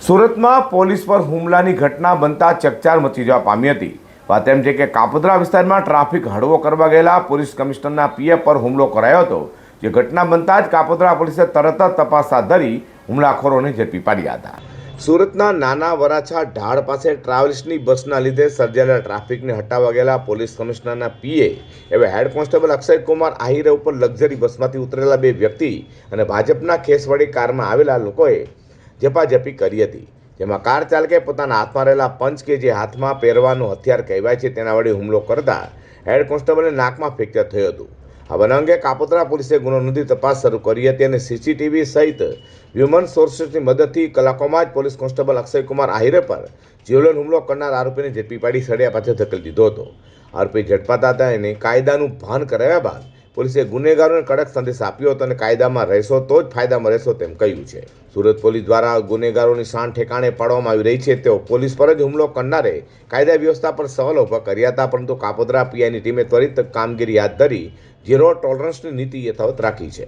સુરતમાં પોલીસ પર હુમલાની ઘટના બનતા ચકચાર મચી જવા પામી હતી। વાત એમ છે કે કાપોદ્રા વિસ્તારમાં ટ્રાફિક હળવો કરવા ગયેલા પોલીસ કમિશનરના પીએ પર હુમલો કરાયો હતો, જે ઘટના બનતા જ કાપોદ્રા પોલીસે તરત જ તપાસ હાથ ધરી હુમલાખોરોને ઝડપી પાડ્યા હતા। સુરતના નાના વરાછા ઢાળ પાસે ટ્રાવેલ્સની બસના લીધે સર્જાયેલા ટ્રાફિકને હટાવવા ગયેલા પોલીસ કમિશનરના પીએ એવા હેડ કોન્સ્ટેબલ અક્ષય કુમાર આહિરે ઉપર લક્ઝરી બસમાંથી ઉતરેલા બે વ્યક્તિ અને ભાજપના ખેસવાડી કારમાં આવેલા લોકોએ ઝપાઝપી કરી હતી, જેમાં કાર ચાલકે પોતાના હાથમાં રહેલા પંચ કે જે હાથમાં પહેરવાનું હથિયાર કહેવાય છે તેના વડે હુમલો કરતા હેડ કોન્સ્ટેબલને નાકમાં ફ્રેક્ચર થયું હતું। આ બનાવ અંગે કાપોદ્રા પોલીસે ગુનો નોંધી તપાસ શરૂ કરી હતી અને સીસીટીવી સહિત હ્યુમન સોર્સની મદદથી કલાકોમાં જ પોલીસ કોન્સ્ટેબલ અક્ષય કુમાર આહિરે પર જીવલેણ હુમલો કરનાર આરોપીને ઝડપી પાડી સળિયા પાછળ ધકેલી દીધો હતો। આરોપી ઝડપાતા હતા એને કાયદાનું ભાન કરાવ્યા બાદ પોલીસે ગુનેગારોને કડક સંદેશ આપ્યો હતો અને કાયદામાં રહેશો તો જ ફાયદામાં રહેશો તેમ કહ્યું છે। સુરત પોલીસ દ્વારા ગુનેગારોની શાન ઠેકાણે પાડવામાં આવી રહી છે। તેઓ પોલીસ પર જ હુમલો કરનારે કાયદા વ્યવસ્થા પર સવાલો ઊભા કર્યા હતા, પરંતુ કાપોદ્રા પીઆઈની ટીમે ત્વરિત કામગીરી હાથ ધરી ઝીરો ટોલરન્સની નીતિ યથાવત રાખી છે।